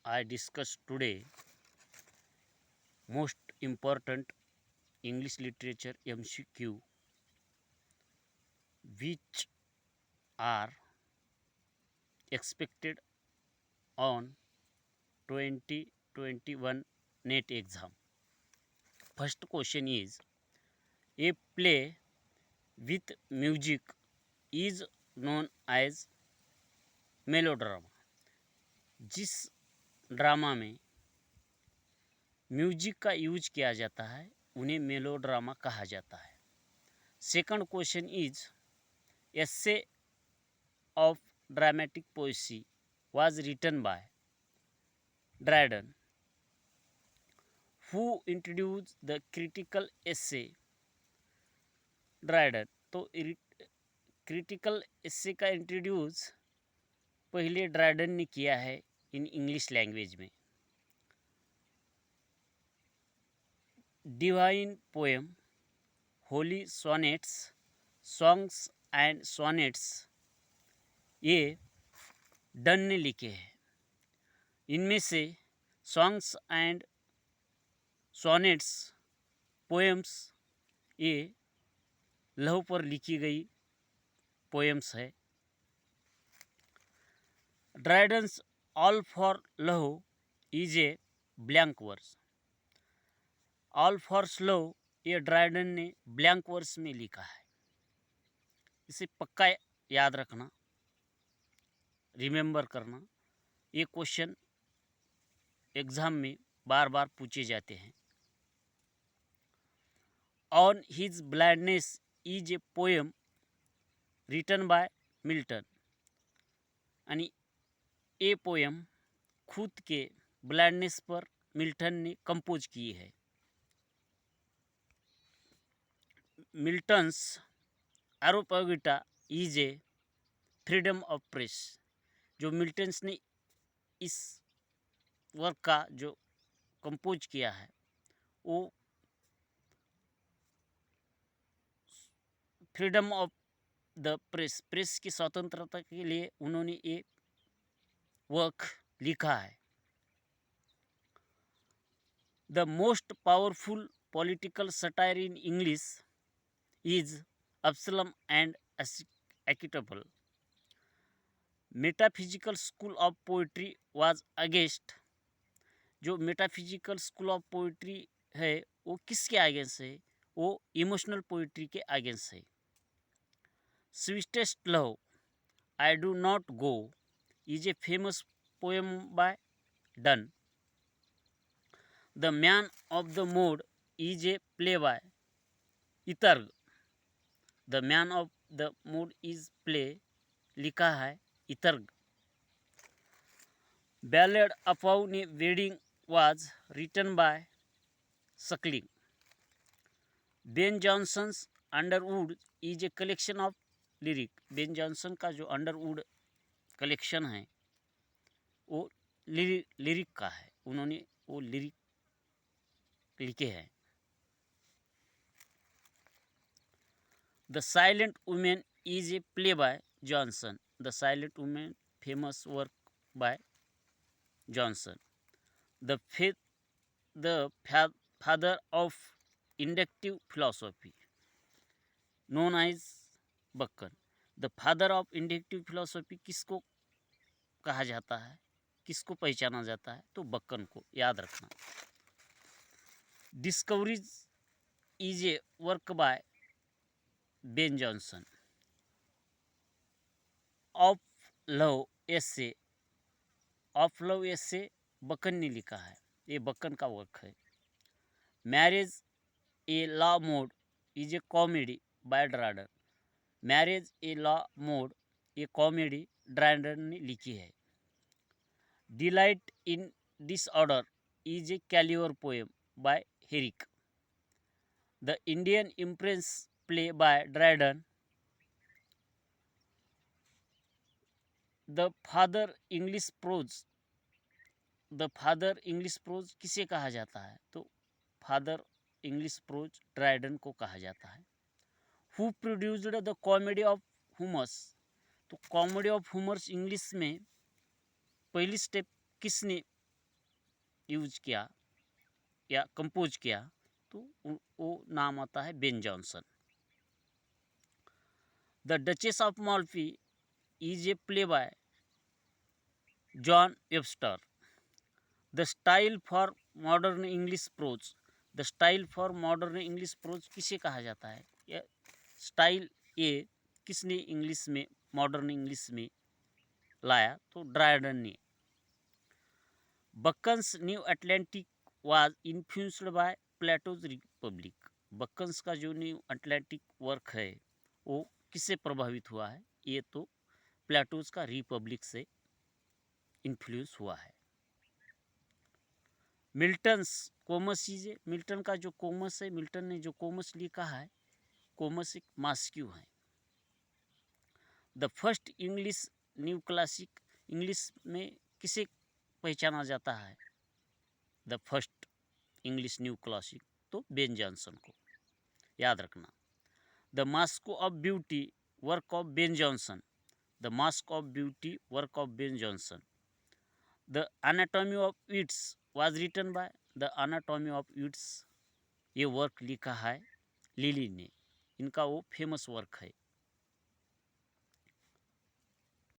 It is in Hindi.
I discuss today most important English literature MCQ which are expected on 2021 NET exam. First question is, a play with music is known as melodrama. जिस ड्रामा में म्यूजिक का यूज किया जाता है उन्हें मेलोड्रामा कहा जाता है. Second question is, essay of dramatic poesy was written by Dryden. Who introduced the critical essay? Dryden. तो क्रिटिकल एसे का इंट्रोड्यूस पहले ड्राइडन ने किया है इन इंग्लिश लैंग्वेज में. Divine poem, holy sonnets, songs and sonnets ये डन ने लिखे हैं. इनमें से सॉन्ग्स एंड सोनेट्स पोएम्स ये लव पर लिखी गई पोएम्स है. Dryden's all for love is a blank verse. All for love ये ड्राइडन ने ब्लैंक वर्स में लिखा है. इसे पक्का याद रखना, रिमेंबर करना. ये क्वेश्चन एग्ज़ाम में बार बार पूछे जाते हैं. On his blindness is a poem written by Milton. आणि ये पोएम खुद के ब्लाइंडनेस पर मिल्टन ने कंपोज की है. Milton's Areopagitica is a freedom of press. जो मिल्टन्स ने इस वर्क का जो कंपोज किया है वो फ्रीडम ऑफ द प्रेस की स्वतंत्रता के लिए उन्होंने ये वर्क लिखा है. The most powerful political satire in English is Absalom and Achitophel. Metaphysical school of poetry was against. जो मेटाफिजिकल स्कूल ऑफ पोइट्री है वो किसके अगेंस्ट है? वो इमोशनल पोइट्री के अगेंस्ट है. Sweetest love I do not go is a famous poem by Donne. The man of the mood is a play by Etherege. The man of the mood is play लिखा है Etherege. Ballad upon a wedding was written by Suckling. Ben Jonson's Underwood is a collection of lyric. Ben Jonson का जो अंडरवुड कलेक्शन है वो लिरिक का है. उन्होंने वो लिरिक लिखे हैं. The silent women is a play by Jonson. The silent women famous work by Jonson. The father of inductive philosophy known as Bacon. The father of inductive philosophy किसको कहा जाता है, किसको पहचाना जाता है? तो बक्कन को याद रखना. Discoveries is a work by Ben Jonson. Of love essay Bacon ने लिखा है. ये बक्कन का वर्क है. Marriage a la mode is a comedy by Dryden. Marriage a la mode ये कॉमेडी ड्राइडन ने लिखी है. Delight in disorder is a cavalier poem by Herrick. The Indian empress play by Dryden. The father English prose. The father English prose किसे कहा जाता है? तो फादर इंग्लिश प्रोज ड्राइडन को कहा जाता है. Who produced the comedy of humours. तो कॉमेडी ऑफ हुमर्स इंग्लिश में पहली स्टेप किसने यूज किया या कंपोज किया तो वो नाम आता है Ben Jonson. The duchess of Malfi is a play bye John Webster. The style for modern English prose. The style for modern English prose किसे कहा जाता है? यह स्टाइल ये किसने इंग्लिश में, मॉडर्न इंग्लिश में लाया? तो ड्रायडन ने। Bacon's new Atlantic was influenced by Plato's Republic. Bacon's का जो न्यू अटलांटिक वर्क है वो किससे प्रभावित हुआ है? ये तो प्लेटोज का रिपब्लिक से इन्फ्लुएंस हुआ है। मिल्टन्स कोमस चीज़ें, मिल्टन का जो कोमस है, मिल्टन ने जो कोमस लिखा है, कोमस एक मास्क्यू है। The first English new classic, English में किसे पहचाना जाता है the first English new classic? तो बेन जॉनसन को, याद रखना। The masque of beauty work of Ben Jonson. The masque of beauty work of Ben Jonson. The anatomy of its was written by, the anatomy of its ये वर्क लिखा है लिली ने। इनका वो फेमस वर्क है।